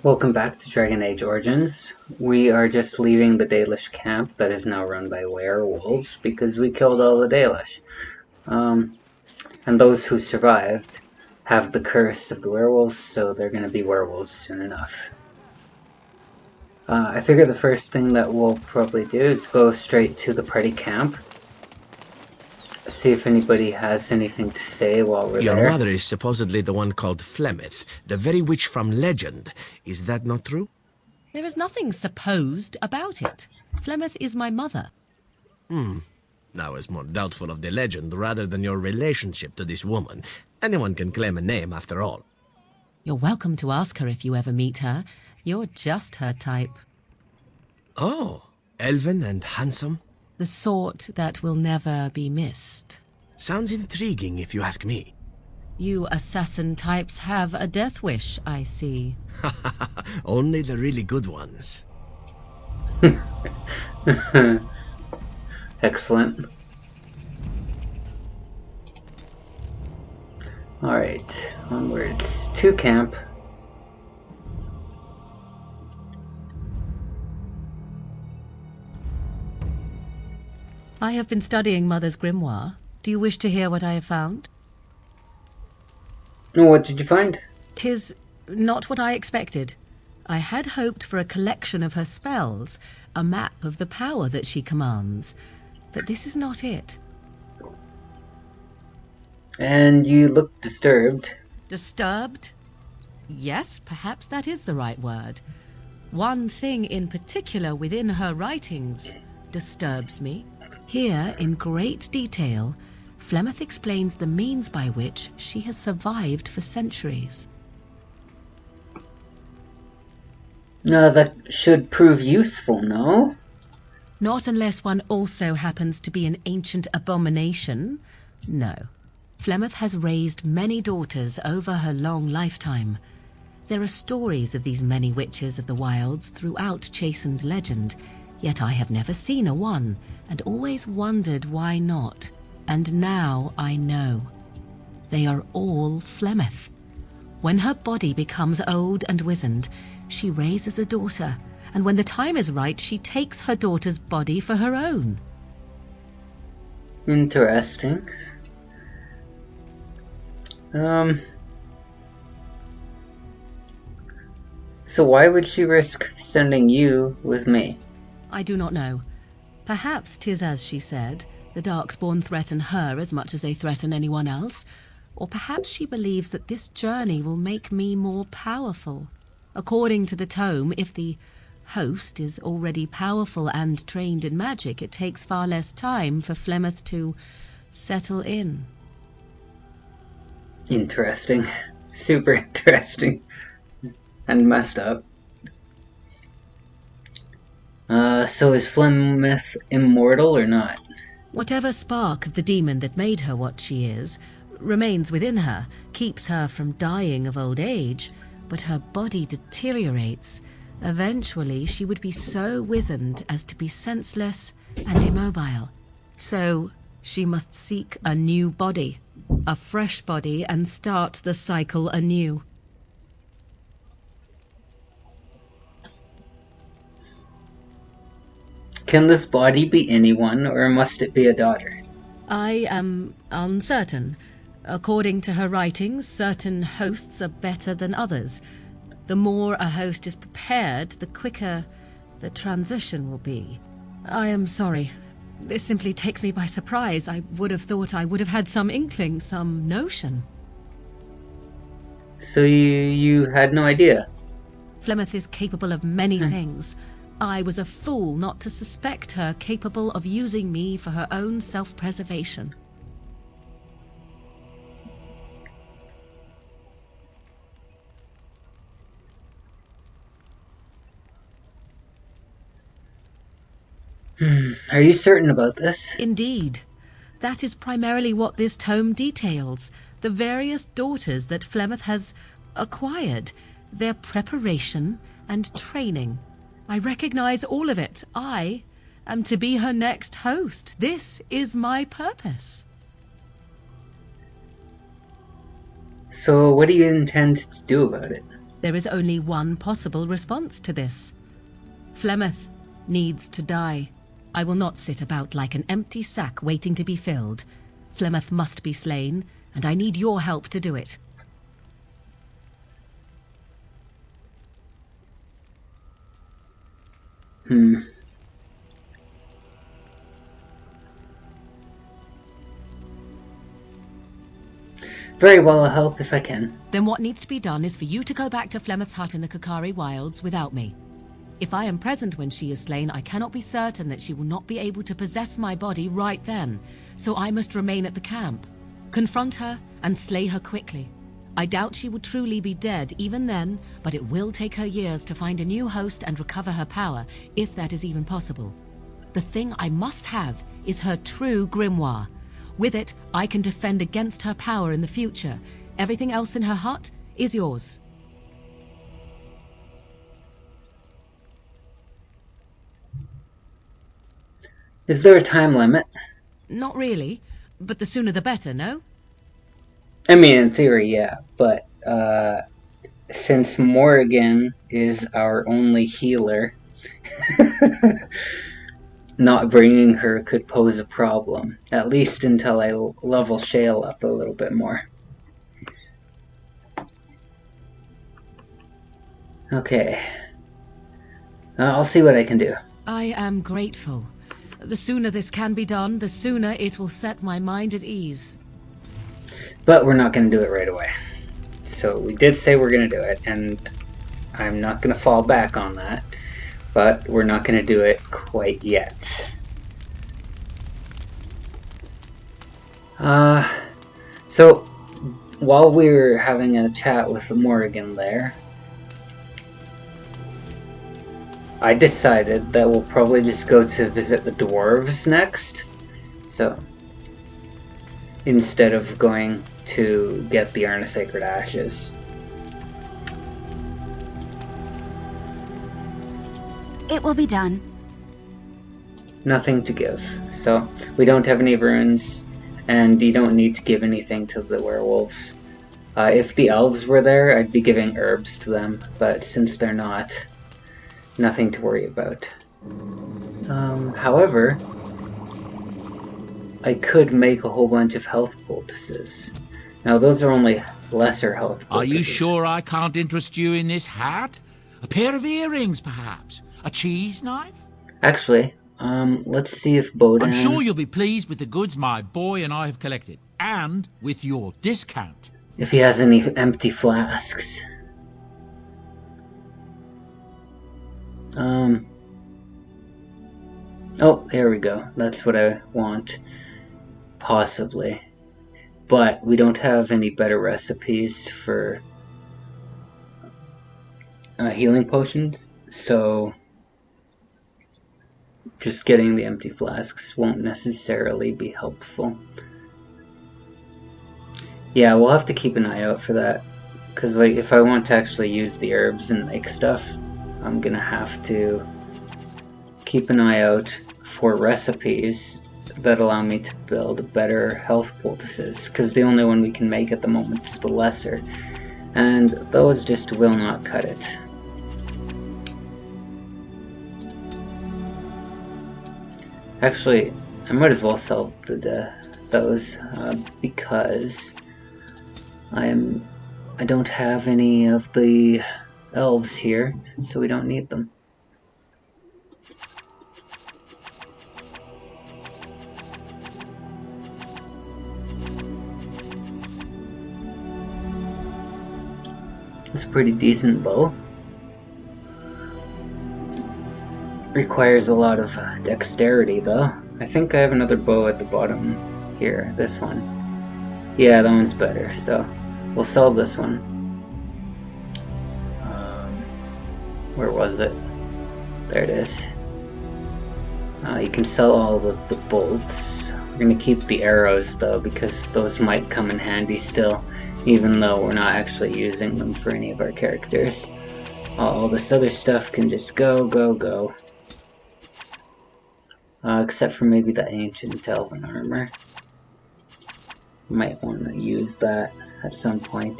Welcome back to Dragon Age Origins. We are just leaving the Dalish camp that is now run by werewolves because we killed all the Dalish. And those who survived have the curse of the werewolves, so they're going to be werewolves soon enough. I figure the first thing that we'll probably do is go straight to the party camp. See if anybody has anything to say while we're Your there. mother is supposedly the one called Flemeth, the very witch from legend. Is that not true? There is nothing supposed about it. Flemeth is my mother. I was more doubtful of the legend rather than your relationship to this woman. Anyone can claim a name after all. You're welcome to ask her if you ever meet her. You're just her type. Oh, elven and handsome? The sort that will never be missed. Sounds intriguing if you ask me. You assassin types have a death wish, I see. Only the really good ones. Excellent. Alright, onwards to camp. I have been studying Mother's grimoire. Do you wish to hear what I have found? What did you find? 'Tis not what I expected. I had hoped for a collection of her spells, a map of the power that she commands. But this is not it. And you look disturbed. Disturbed? Yes, perhaps that is the right word. One thing in particular within her writings disturbs me. Here, in great detail, Flemeth explains the means by which she has survived for centuries. That should prove useful, no? Not unless one also happens to be an ancient abomination. No. Flemeth has raised many daughters over her long lifetime. There are stories of these many witches of the wilds throughout chastened legend, yet I have never seen a one, and always wondered why not. And now I know. They are all Flemeth. When her body becomes old and wizened, she raises a daughter, and when the time is right, she takes her daughter's body for her own. Interesting. So why would she risk sending you with me? I do not know. Perhaps 'tis as she said, the Darkspawn threaten her as much as they threaten anyone else, or perhaps she believes that this journey will make me more powerful. According to the tome, if the host is already powerful and trained in magic, it takes far less time for Flemeth to settle in. Interesting. Super interesting. And messed up. So is Flemeth immortal or not? Whatever spark of the demon that made her what she is remains within her, keeps her from dying of old age, but her body deteriorates. Eventually, she would be so wizened as to be senseless and immobile. So, she must seek a new body, a fresh body, and start the cycle anew. Can this body be anyone, or must it be a daughter? I am uncertain. According to her writings, certain hosts are better than others. The more a host is prepared, the quicker the transition will be. I am sorry. This simply takes me by surprise. I would have thought I would have had some inkling, some notion. So you had no idea? Flemeth is capable of many things. I was a fool not to suspect her capable of using me for her own self-preservation. Are you certain about this? Indeed. That is primarily what this tome details. The various daughters that Flemeth has acquired, their preparation and training. I recognize all of it. I am to be her next host. This is my purpose. So what do you intend to do about it? There is only one possible response to this. Flemeth needs to die. I will not sit about like an empty sack waiting to be filled. Flemeth must be slain, and I need your help to do it. Very well, I'll help if I can. Then what needs to be done is for you to go back to Flemeth's hut in the Kakari Wilds without me. If I am present when she is slain, I cannot be certain that she will not be able to possess my body right then, so I must remain at the camp. Confront her and slay her quickly. I doubt she would truly be dead even then, but it will take her years to find a new host and recover her power, if that is even possible. The thing I must have is her true grimoire. With it, I can defend against her power in the future. Everything else in her hut is yours. Is there a time limit? Not really, but the sooner the better, no? I mean, in theory, yeah, but since Morrigan is our only healer, not bringing her could pose a problem, at least until I level Shale up a little bit more. Okay. I'll see what I can do. I am grateful. The sooner this can be done, the sooner it will set my mind at ease. But we're not going to do it right away. So we did say we're going to do it, and I'm not going to fall back on that. But we're not going to do it quite yet. So while we were having a chat with Morrigan there, I decided that we'll probably just go to visit the Dwarves next. So instead of going to get the Urn of Sacred Ashes. It will be done. Nothing to give. So we don't have any runes, and you don't need to give anything to the werewolves. If the elves were there, I'd be giving herbs to them, but since they're not, nothing to worry about. However, I could make a whole bunch of health poultices. Now those are only lesser health poultices. Are you sure I can't interest you in this hat? A pair of earrings, perhaps? A cheese knife? Actually, let's see if Bodan... I'm sure you'll be pleased with the goods my boy and I have collected, and with your discount. If he has any empty flasks. Oh, there we go. That's what I want. Possibly. But we don't have any better recipes for healing potions, so just getting the empty flasks won't necessarily be helpful. Yeah, we'll have to keep an eye out for that, because like, if I want to actually use the herbs and make stuff, I'm gonna have to keep an eye out for recipes that allow me to build better health poultices, because the only one we can make at the moment is the lesser, and those just will not cut it. Actually, I might as well sell those because I don't have any of the elves here, so we don't need them. It's a pretty decent bow. Requires a lot of dexterity though. I think I have another bow at the bottom here, this one. Yeah, that one's better, so we'll sell this one. Where was it? There it is. You can sell all the bolts. We're going to keep the arrows though, because those might come in handy still, even though we're not actually using them for any of our characters. All this other stuff can just go. Except for maybe the ancient elven armor. Might want to use that at some point.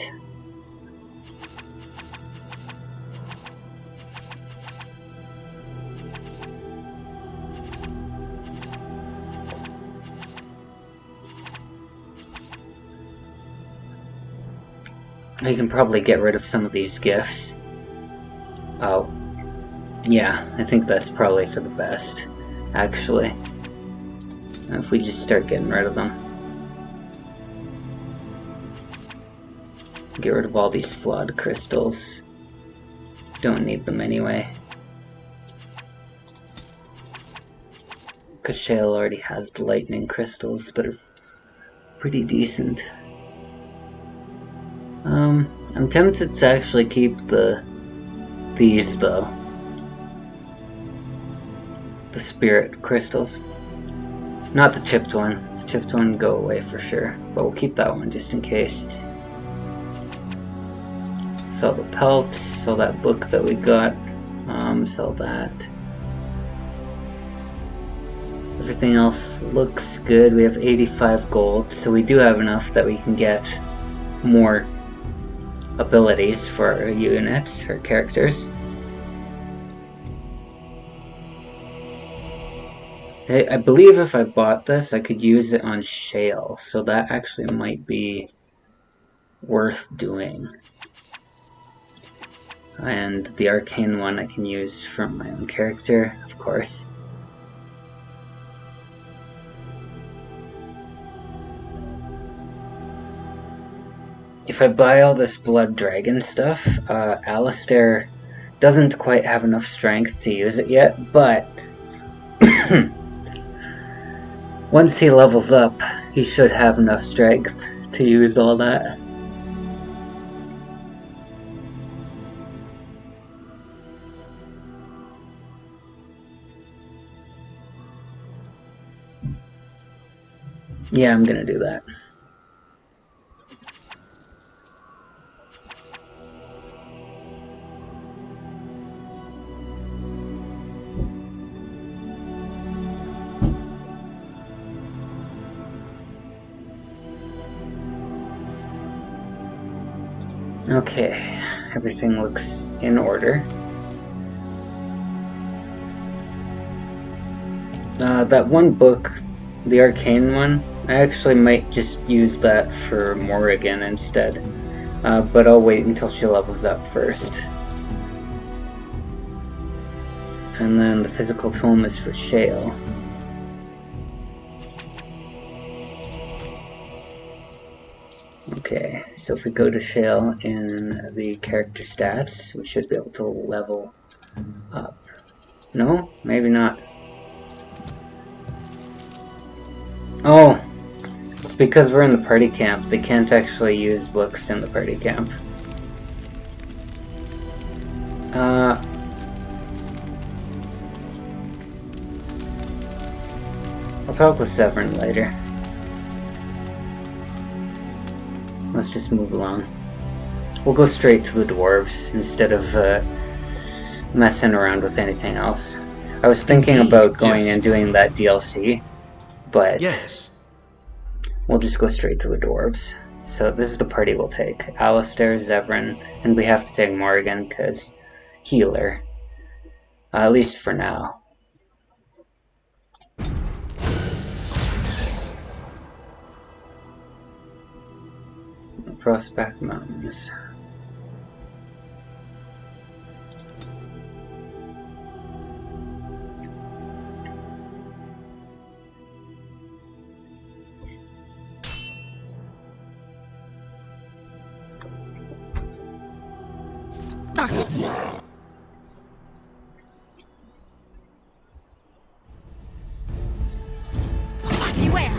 We can probably get rid of some of these gifts. Oh, yeah, I think that's probably for the best, actually. If we just start getting rid of them. Get rid of all these flawed crystals. Don't need them anyway. Because Shale already has the lightning crystals that are pretty decent. I'm tempted to actually keep these though. The spirit crystals. Not the chipped one. The chipped one go away for sure. But we'll keep that one just in case. Sell the pelts, sell that book that we got, sell that. Everything else looks good. We have 85 gold, so we do have enough that we can get more abilities for our units, our characters. I believe if I bought this, I could use it on Shale, so that actually might be worth doing. And the arcane one I can use from my own character, of course. If I buy all this blood dragon stuff, Alistair doesn't quite have enough strength to use it yet, but once he levels up, he should have enough strength to use all that. Yeah, I'm gonna do that. Okay, everything looks in order. That one book, the arcane one, I actually might just use that for Morrigan instead. But I'll wait until she levels up first. And then the physical tome is for Shale. Okay, so if we go to Shale in the character stats, we should be able to level up. No? Maybe not. Oh! It's because we're in the party camp. They can't actually use books in the party camp. I'll talk with Severin later. Let's just move along. We'll go straight to the Dwarves instead of messing around with anything else. I was thinking about going and doing that DLC, but Yes. we'll just go straight to the Dwarves. So this is the party we'll take. Alistair, Severin, and we have to take Morrigan because healer. At least for now. Frostback Mountains. Beware!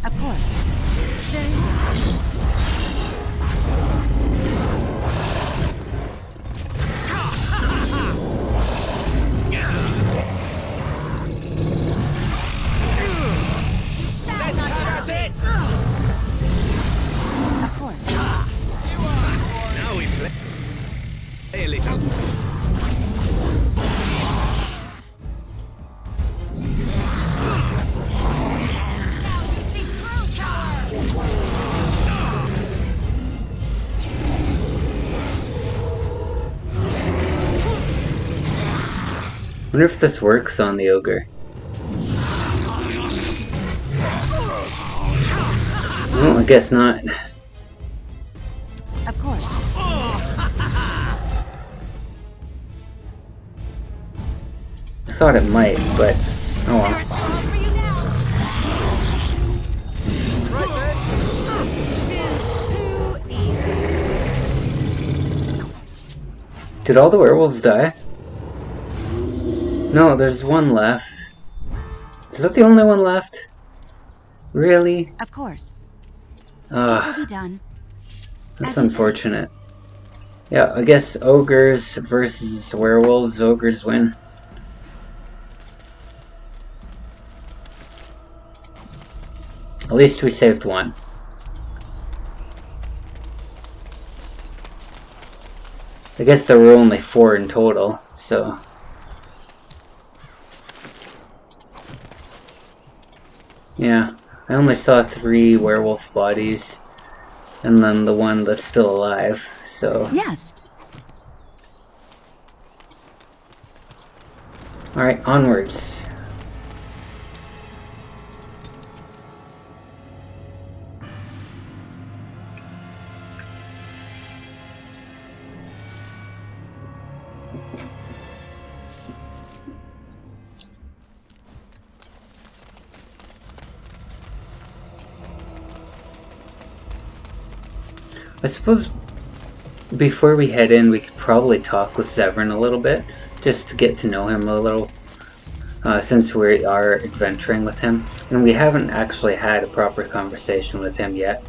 Of course. Very well. Wonder if this works on the ogre. Oh, I guess not. Of course. I thought it might, but oh well. It's all for you now. Too easy. Did all the werewolves die? No, there's one left. Is that the only one left? Really? Of course. It will be done. That's As you said. unfortunate. Yeah, I guess ogres versus werewolves. Ogres win. At least we saved one. I guess there were only 4 in total, so... Yeah, I only saw 3 werewolf bodies, and then the one that's still alive, so... Yes. Alright, onwards. I suppose before we head in, we could probably talk with Zevran a little bit, just to get to know him a little, since we are adventuring with him. And we haven't actually had a proper conversation with him yet.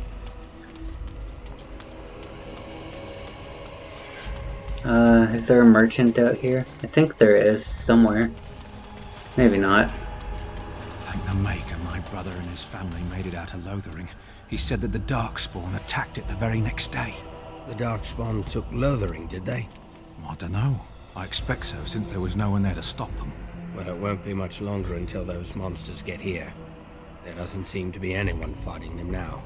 Is there a merchant out here? I think there is, somewhere. Maybe not. Thank the Maker, my brother and his family made it out of Lothering. He said that the Darkspawn attacked it the very next day. The Darkspawn took Lothering, did they? I don't know. I expect so, since there was no one there to stop them. Well, it won't be much longer until those monsters get here. There doesn't seem to be anyone fighting them now.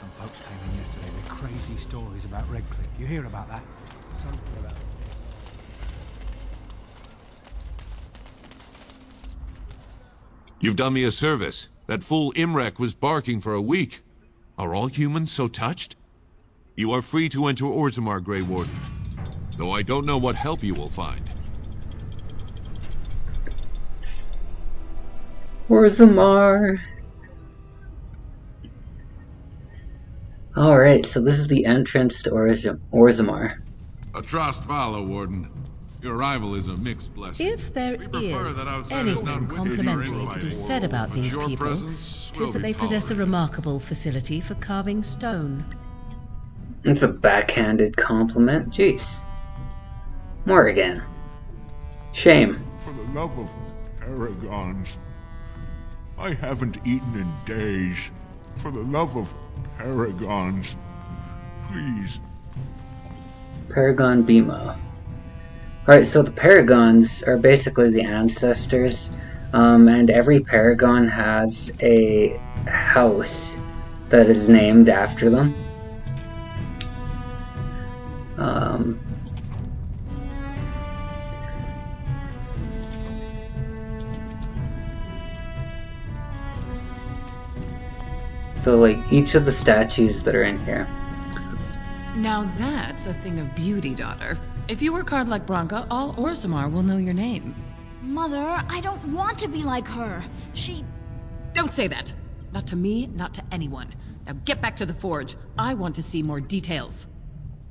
Some folks came in yesterday with crazy stories about Redcliffe. You hear about that? Something about... You've done me a service. That fool Imrek was barking for a week. Are all humans so touched? You are free to enter Orzammar, Grey Warden, though I don't know what help you will find. Orzammar! Alright, so this is the entrance to Orzammar. A Trost Vala, Warden. Your arrival is a mixed blessing. If there is anything complimentary to be said about these people, it is that they possess a remarkable facility for carving stone. It's a backhanded compliment. Jeez. Morrigan. Shame. For the love of paragons. I haven't eaten in days. For the love of paragons. Please. Paragon Bimo. Alright, so the paragons are basically the ancestors, and every paragon has a house that is named after them. So like each of the statues that are in here. Now that's a thing of beauty, daughter. If you work hard like Branka, all Orzammar will know your name. Mother, I don't want to be like her. She... Don't say that! Not to me, not to anyone. Now get back to the forge. I want to see more details.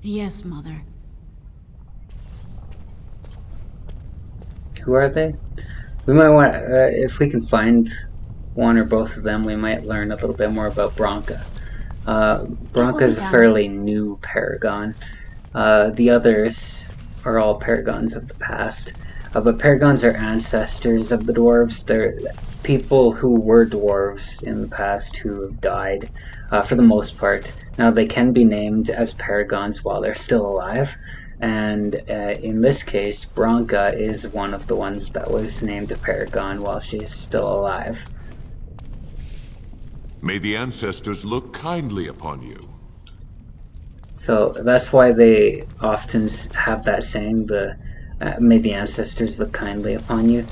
Yes, Mother. Who are they? We might want, if we can find one or both of them, we might learn a little bit more about Branka. Branka is a fairly new paragon. The others are all paragons of the past. But paragons are ancestors of the dwarves. They're people who were dwarves in the past who have died, for the most part. Now they can be named as paragons while they're still alive. And in this case, Branka is one of the ones that was named a paragon while she's still alive. May the ancestors look kindly upon you. So that's why they often have that saying, may the ancestors look kindly upon you.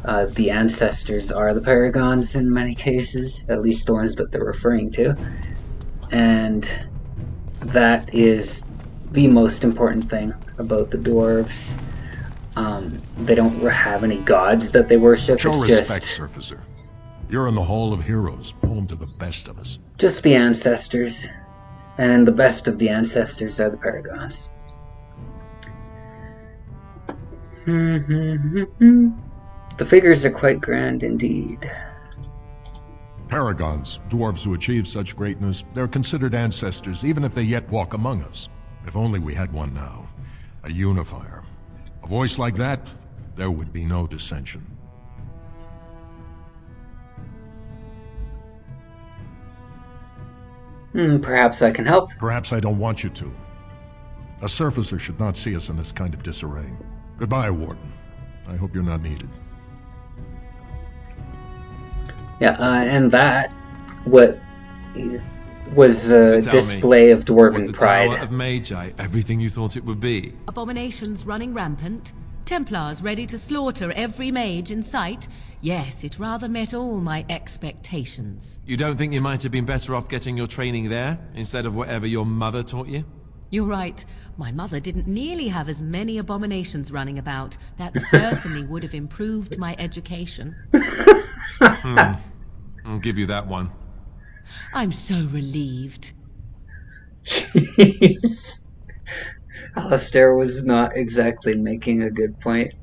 The ancestors are the paragons in many cases, at least the ones that they're referring to. And that is the most important thing about the dwarves. They don't have any gods that they worship. Show it's respect, just Surfacer. You're in the Hall of Heroes, home to the best of us. just the ancestors. And the best of the ancestors are the paragons. The figures are quite grand indeed. Paragons, dwarves who achieve such greatness, they're considered ancestors even if they yet walk among us. If only we had one now. A unifier. A voice like that, there would be no dissension. Perhaps I can help. Perhaps I don't want you to. A surfacer should not see us in this kind of disarray. Goodbye, Warden. I hope you're not needed. Yeah, and that what was a display of dwarven pride. Was the Tower of Magi everything you thought it would be? Abominations running rampant, Templars ready to slaughter every mage in sight. Yes, it rather met all my expectations. You don't think you might have been better off getting your training there, instead of whatever your mother taught you? You're right. My mother didn't nearly have as many abominations running about. That certainly would have improved my education. I'll give you that one. I'm so relieved. Jeez. Alistair was not exactly making a good point.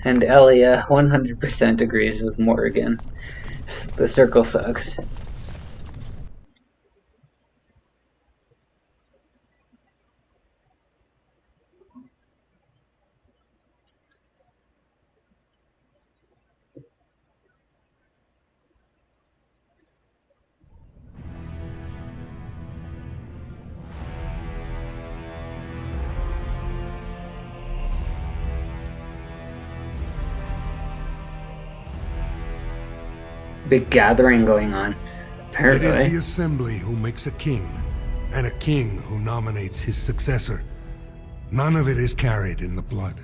And Elia 100% agrees with Morrigan. The circle sucks. Big gathering going on. Apparently. It is the Assembly who makes a king, and a king who nominates his successor. None of it is carried in the blood.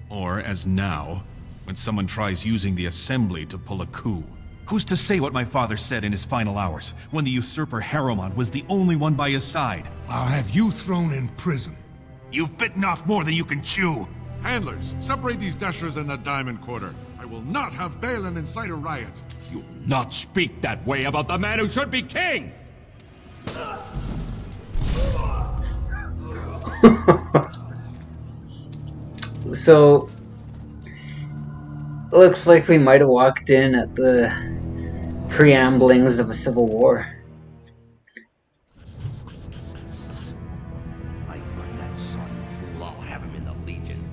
Or, as now, when someone tries using the Assembly to pull a coup. Who's to say what my father said in his final hours, when the usurper Harrowmont was the only one by his side? I'll have you thrown in prison. You've bitten off more than you can chew! Handlers, separate these dashers in the Diamond Quarter. I will not have Balin incite a riot. You will not speak that way about the man who should be king! So, looks like we might have walked in at the preamblings of a civil war. I find that son fool, I'll have him in the Legion.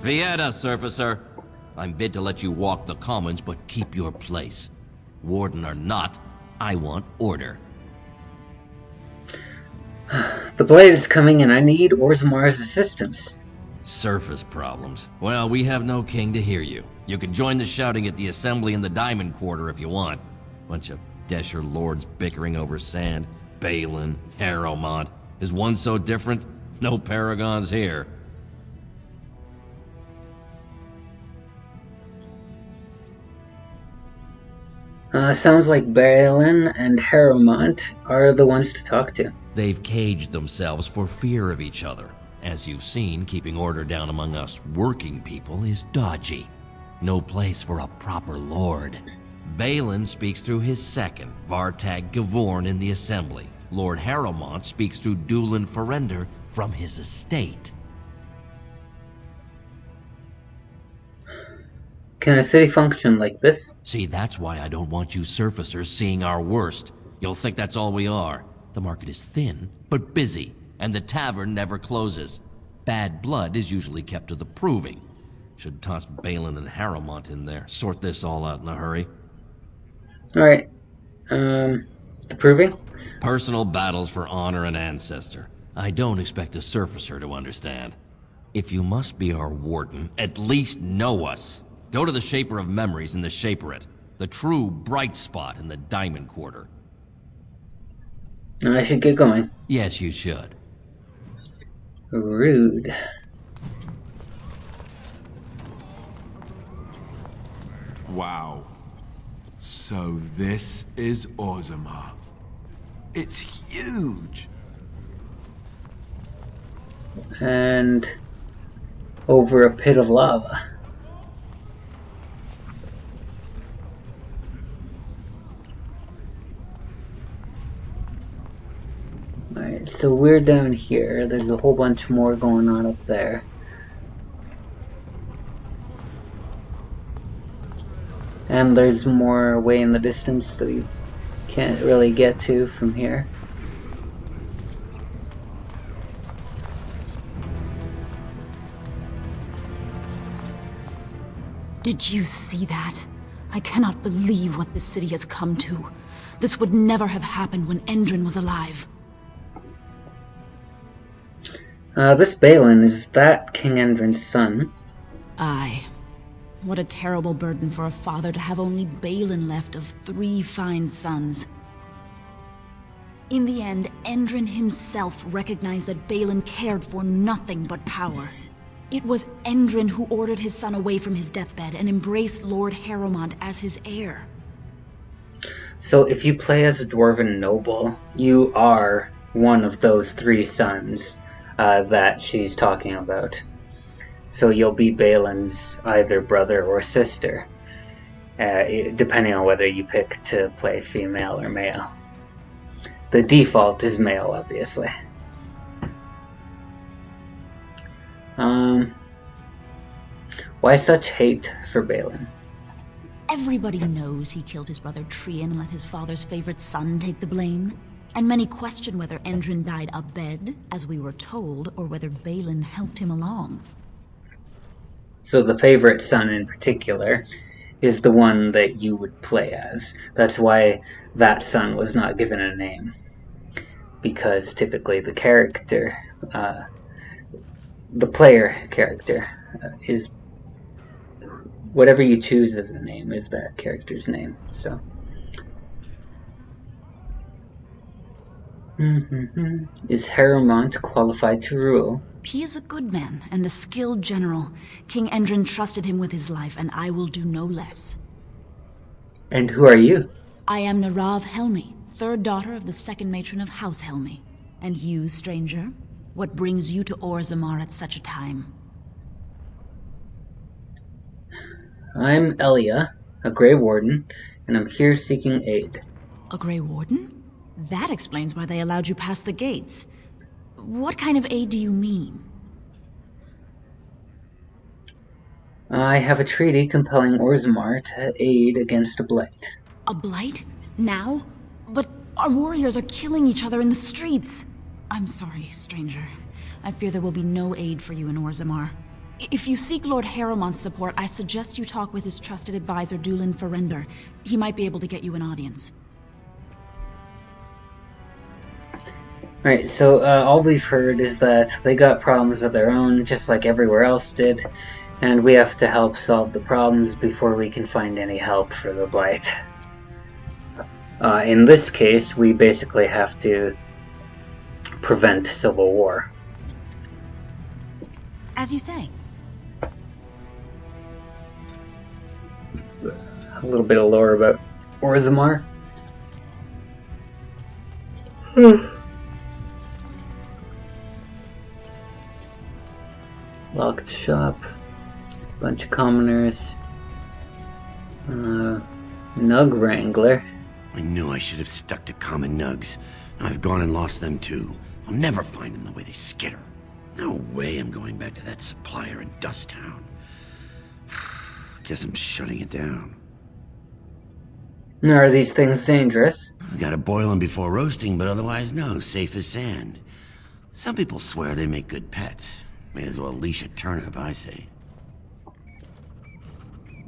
Vieta, Surfacer. I'm bid to let you walk the commons, but keep your place. Warden or not, I want order. The blade is coming and I need Orzammar's assistance. Surface problems. Well, we have no king to hear you. You can join the shouting at the Assembly in the Diamond Quarter if you want. Bunch of Desher lords bickering over sand. Balin, Harrowmont. Is one so different? No paragons here. Sounds like Balin and Harrowmont are the ones to talk to. They've caged themselves for fear of each other. As you've seen, keeping order down among us working people is dodgy. No place for a proper lord. Balin speaks through his second, Vartag Gavorn, in the Assembly. Lord Harrowmont speaks through Dulin Ferender from his estate. Can a city function like this? See, that's why I don't want you surfacers seeing our worst. You'll think that's all we are. The market is thin, but busy, and the tavern never closes. Bad blood is usually kept to the proving. Should toss Balin and Harrowmont in there, sort this all out in a hurry. Alright. The proving? Personal battles for honor and ancestor. I don't expect a surfacer to understand. If you must be our warden, at least know us. Go to the Shaper of Memories in the Shaperate, the true bright spot in the Diamond Quarter. I should get going. Yes, you should. Rude. Wow. So this is Orzammar. It's huge. And over a pit of lava. Alright, so we're down here. There's a whole bunch more going on up there. And there's more way in the distance that we can't really get to from here. Did you see that? I cannot believe what this city has come to. This would never have happened when Endrin was alive. This Balin, is that King Endrin's son? Aye. What a terrible burden for a father to have only Balin left of 3 fine sons. In the end, Endrin himself recognized that Balin cared for nothing but power. It was Endrin who ordered his son away from his deathbed and embraced Lord Harrowmont as his heir. So if you play as a Dwarven noble, you are one of those 3 sons that she's talking about. So you'll be Balin's either brother or sister, depending on whether you pick to play female or male. The default is male, obviously. Why such hate for Balin? Everybody knows he killed his brother Trian and let his father's favorite son take the blame. And many question whether Endrin died abed, as we were told, or whether Balin helped him along. So the favorite son in particular is the one that you would play as. That's why that son was not given a name. Because typically the character, the player character, is whatever you choose as a name is that character's name. So. Is Harrowmont qualified to rule? He is a good man and a skilled general. King Endrin trusted him with his life, and I will do no less. And who are you? I am Narav Helmi, 3rd daughter of the 2nd matron of House Helmi. And you, stranger? What brings you to Orzammar at such a time? I'm Elia, a Grey Warden, and I'm here seeking aid. A Grey Warden? That explains why they allowed you past the gates. What kind of aid do you mean? I have a treaty compelling Orzammar to aid against a blight. A blight? Now? But our warriors are killing each other in the streets. I'm sorry, stranger. I fear there will be no aid for you in Orzammar. If you seek Lord Harrowmont's support, I suggest you talk with his trusted advisor, Dulin Ferender. He might be able to get you an audience. Right, so all we've heard is that they got problems of their own, just like everywhere else did, and we have to help solve the problems before we can find any help for the blight. In this case, we basically have to prevent civil war. As you say. A little bit of lore about Orzammar. Locked shop, bunch of commoners, Nug Wrangler. I knew I should have stuck to common nugs. I've gone and lost them too. I'll never find them the way they skitter. No way I'm going back to that supplier in Dust Town. Guess I'm shutting it down. Are these things dangerous? Gotta boil them before roasting, but otherwise no, safe as sand. Some people swear they make good pets. May as well leash a turnip, I say.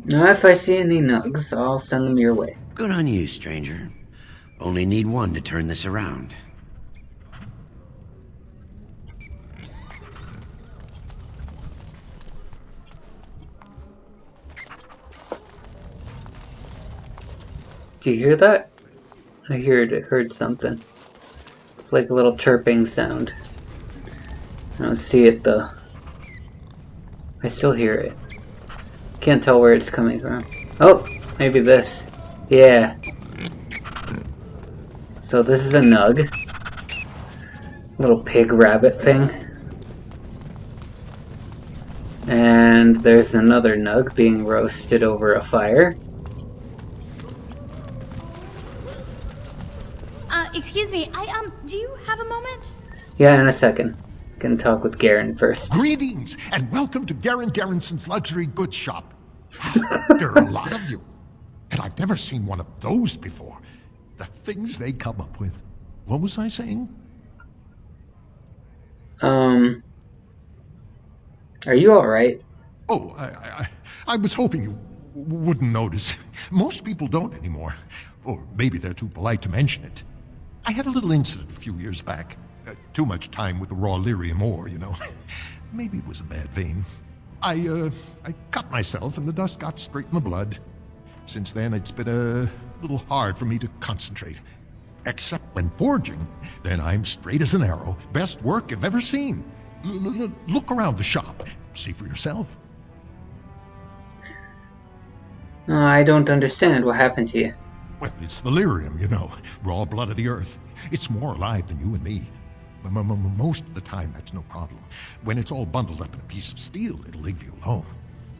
Now, if I see any nugs, I'll send them your way. Good on you, stranger. Only need one to turn this around. Do you hear that? I heard something. It's like a little chirping sound. I don't see it though. I still hear it. Can't tell where it's coming from. Oh, maybe this. Yeah. So this is a nug. Little pig rabbit thing. And there's another nug being roasted over a fire. Excuse me, do you have a moment? Yeah, in a second. Gonna talk with Garen first. Greetings, and welcome to Garen Garrison's Luxury Goods Shop. There are a lot of you, and I've never seen one of those before. The things they come up with. What was I saying? Are you alright? Oh, I was hoping you wouldn't notice. Most people don't anymore. Or maybe they're too polite to mention it. I had a little incident a few years back. Too much time with the raw lyrium ore, you know. Maybe it was a bad vein. I cut myself and the dust got straight in the blood. Since then, it's been a little hard for me to concentrate. Except when forging, then I'm straight as an arrow. Best work you've ever seen. Look around the shop. See for yourself. I don't understand. What happened to you? Well, it's the lyrium, you know. Raw blood of the earth. It's more alive than you and me. Most of the time, that's no problem. When it's all bundled up in a piece of steel, it'll leave you alone.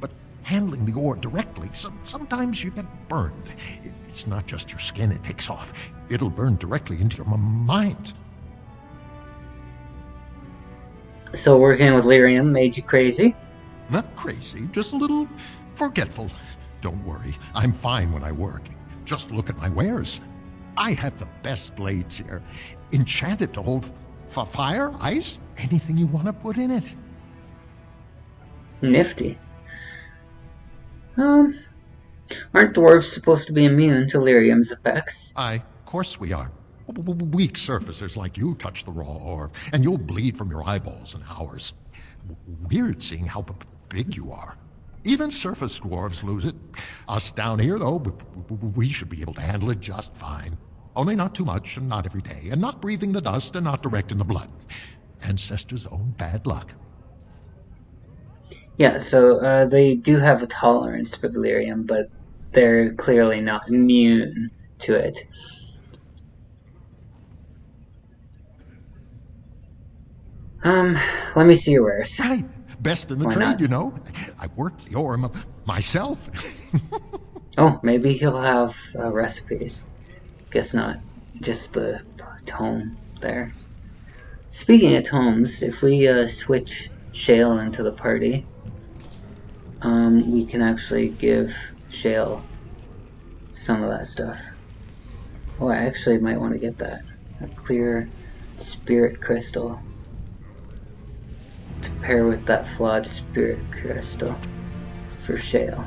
But handling the ore directly, sometimes you get burned. It's not just your skin it takes off. It'll burn directly into your mind. So working with lyrium made you crazy? Not crazy, just a little forgetful. Don't worry, I'm fine when I work. Just look at my wares. I have the best blades here. Enchanted to hold fire, ice, anything you want to put in it. Nifty. Aren't dwarves supposed to be immune to lyrium's effects? Of course we are. Weak surfacers like you touch the raw ore, and you'll bleed from your eyeballs in hours. Weird seeing how big you are. Even surface dwarves lose it. Us down here, though, we should be able to handle it just fine. Only not too much, and not every day, and not breathing the dust, and not direct in the blood. Ancestors' own bad luck. Yeah, so they do have a tolerance for the lyrium, but they're clearly not immune to it. Let me see your wares. Right. Best in the trade, you know. I worked the ore myself. Oh, maybe he'll have recipes. Guess not. Just the tome there. Speaking of tomes, if we switch Shale into the party, we can actually give Shale some of that stuff. Oh, I actually might want to get that. A clear spirit crystal to pair with that flawed spirit crystal for Shale.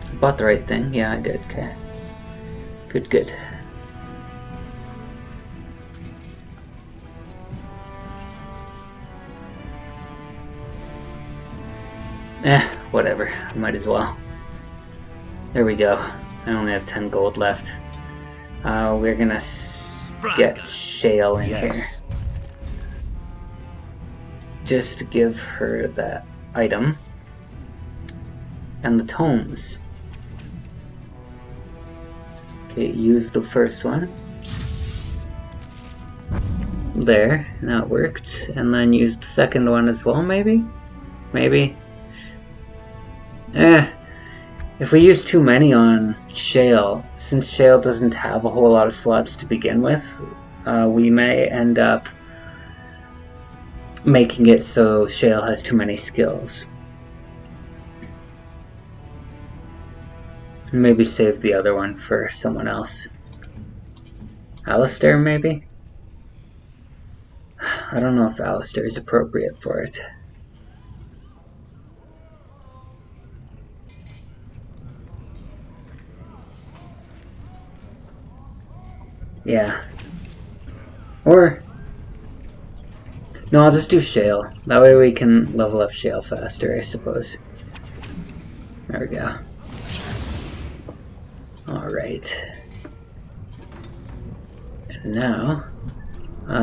I bought the right thing. Yeah, I did. Okay. Good. Whatever. Might as well. There we go. I only have 10 gold left. We're gonna get Shale in here. Just to give her that item. And the tomes. Okay, use the first one. There, now it worked. And then use the second one as well, maybe? Maybe. If we use too many on Shale, since Shale doesn't have a whole lot of slots to begin with, we may end up making it so Shale has too many skills. Maybe save the other one for someone else. Alistair, maybe? I don't know if Alistair is appropriate for it. Yeah. Or... no, I'll just do Shale. That way we can level up Shale faster, I suppose. There we go. Alright. And now,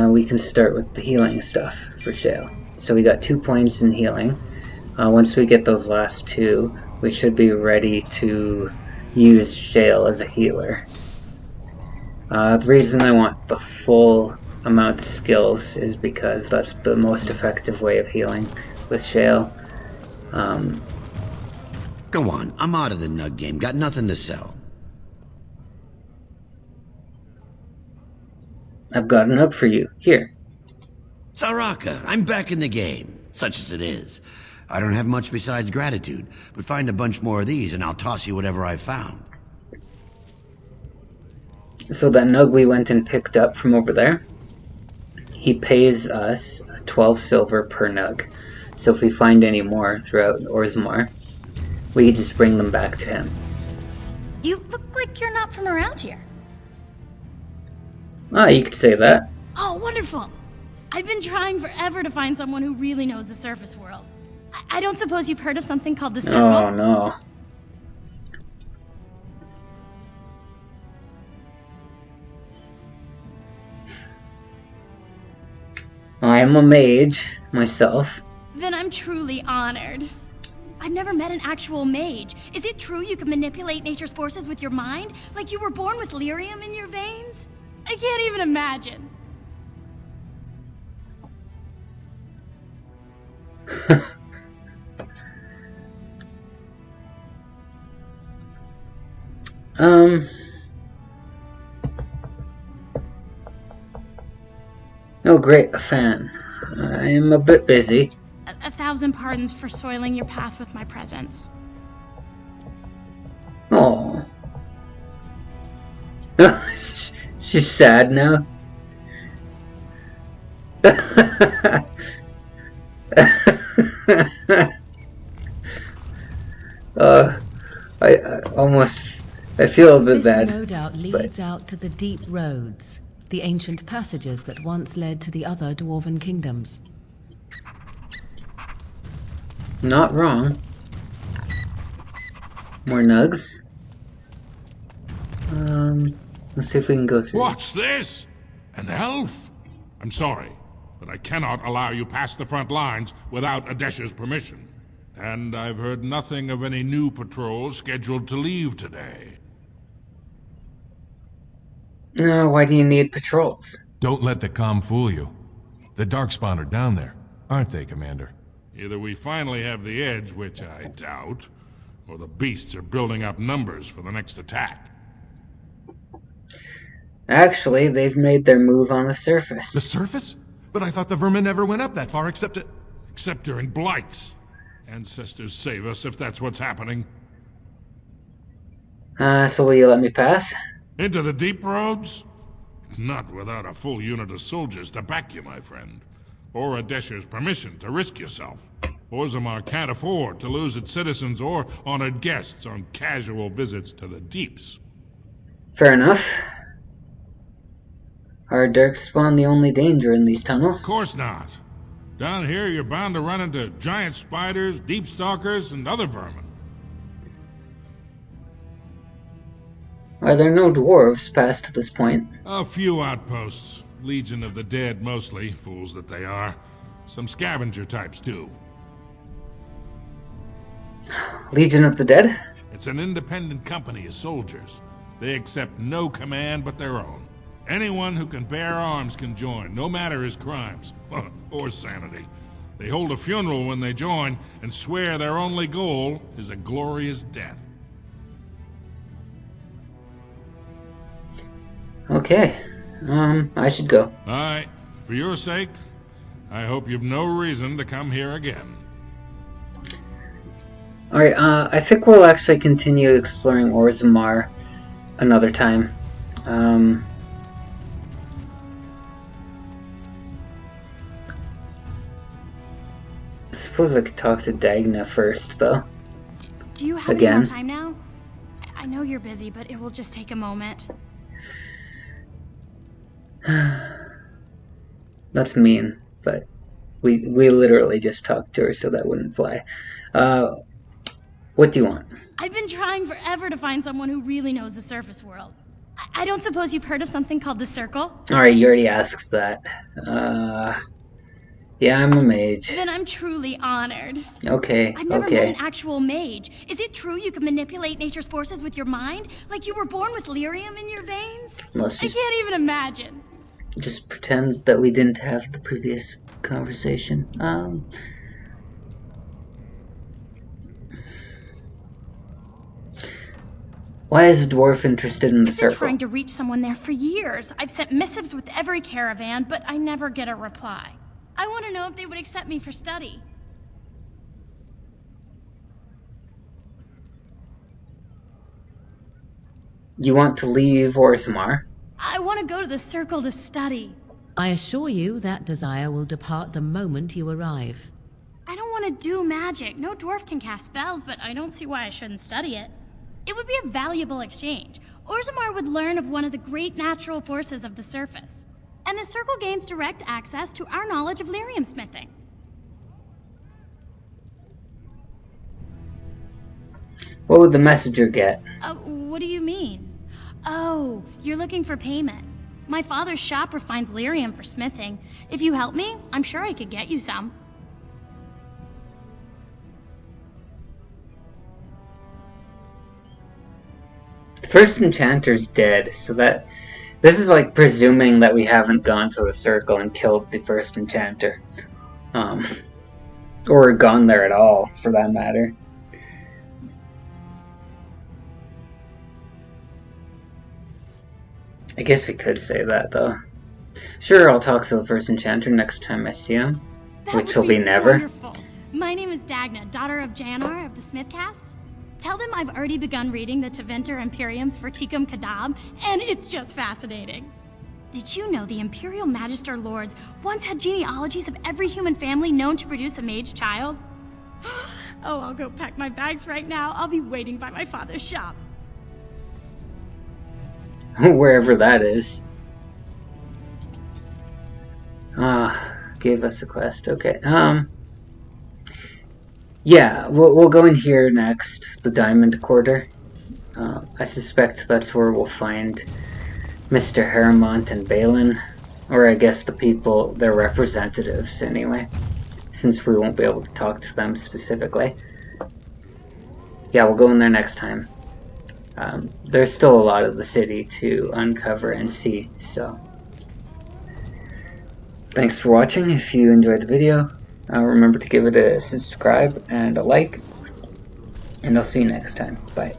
we can start with the healing stuff for Shale. So we got 2 points in healing. Once we get those last 2, we should be ready to use Shale as a healer. The reason I want the full amount of skills is because that's the most effective way of healing with Shale. Go on, I'm out of the nug game. Got nothing to sell. I've got an up for you. Here. Saraka, I'm back in the game, such as it is. I don't have much besides gratitude, but find a bunch more of these and I'll toss you whatever I've found. So that nug we went and picked up from over there, he pays us 12 silver per nug. So if we find any more throughout Orzammar, we just bring them back to him. You look like you're not from around here. Ah, you could say that. Oh, wonderful. I've been trying forever to find someone who really knows the surface world. I don't suppose you've heard of something called the Circle? Oh, no. I'm a mage, myself. Then I'm truly honored. I've never met an actual mage. Is it true you can manipulate nature's forces with your mind? Like you were born with lyrium in your veins? I can't even imagine. Oh great, a fan. I am a bit busy. A thousand pardons for soiling your path with my presence. Oh. She's sad now. I feel a bit bad. This no doubt leads out to the deep roads, the ancient passages that once led to the other dwarven kingdoms. Not wrong. More nugs. Let's see if we can go through. What's this? An elf? I'm sorry, but I cannot allow you past the front lines without Adesha's permission. And I've heard nothing of any new patrols scheduled to leave today. Why do you need patrols? Don't let the comm fool you. The Darkspawn are down there, aren't they, Commander? Either we finally have the edge, which I doubt, or the beasts are building up numbers for the next attack. Actually, they've made their move on the surface. The surface? But I thought the vermin never went up that far except it... Except during blights. Ancestors save us if that's what's happening. So will you let me pass? Into the deep roads? Not without a full unit of soldiers to back you, my friend. Or Adesha's permission to risk yourself. Orzammar can't afford to lose its citizens or honored guests on casual visits to the deeps. Fair enough. Are Darkspawn the only danger in these tunnels? Of course not. Down here, you're bound to run into giant spiders, deep stalkers, and other vermin. Are there no dwarves past this point? A few outposts. Legion of the Dead, mostly. Fools that they are. Some scavenger types, too. Legion of the Dead? It's an independent company of soldiers. They accept no command but their own. Anyone who can bear arms can join, no matter his crimes, or sanity. They hold a funeral when they join, and swear their only goal is a glorious death. Okay. I should go. Aye. For your sake, I hope you've no reason to come here again. Alright, I think we'll actually continue exploring Orzammar another time. I suppose I could talk to Dagna first, though. Do you have any more time now? I know you're busy, but it will just take a moment. That's mean, but we literally just talked to her, so that wouldn't fly. What do you want? I've been trying forever to find someone who really knows the surface world. I don't suppose you've heard of something called the Circle? Alright, you already asked that. Yeah, I'm a mage. Then I'm truly honored. Okay, I've never met an actual mage. Is it true you can manipulate nature's forces with your mind? Like you were born with lyrium in your veins? I can't even imagine. Just pretend that we didn't have the previous conversation. Why is a dwarf interested in the I've been circle? trying to reach someone there for years. I've sent missives with every caravan, but I never get a reply. I want to know if they would accept me for study. You want to leave Orzammar? I want to go to the Circle to study. I assure you that desire will depart the moment you arrive. I don't want to do magic. No dwarf can cast spells, but I don't see why I shouldn't study it. It would be a valuable exchange. Orzammar would learn of one of the great natural forces of the surface. And the Circle gains direct access to our knowledge of lyrium smithing. What would the messenger get? What do you mean? Oh, you're looking for payment. My father's shop refines lyrium for smithing. If you help me, I'm sure I could get you some. The first enchanter's dead, so that... This is like presuming that we haven't gone to the circle and killed the first enchanter. Or gone there at all, for that matter. I guess we could say that, though. Sure, I'll talk to the first enchanter next time I see him. Which will be never. Wonderful. My name is Dagna, daughter of Janar of the Smithcast. Tell them I've already begun reading the Tevinter Imperiums for Tikum Kadab, and it's just fascinating. Did you know the Imperial Magister Lords once had genealogies of every human family known to produce a mage child? Oh, I'll go pack my bags right now. I'll be waiting by my father's shop. Wherever that is. Gave us a quest. Okay. Yeah, we'll go in here next, the Diamond Quarter. I suspect that's where we'll find Mr. Harrowmont and Balin, or I guess the people, their representatives anyway, since we won't be able to talk to them specifically. Yeah, we'll go in there next time. There's still a lot of the city to uncover and see, so... Thanks for watching. If you enjoyed the video, remember to give it a subscribe and a like, and I'll see you next time. Bye.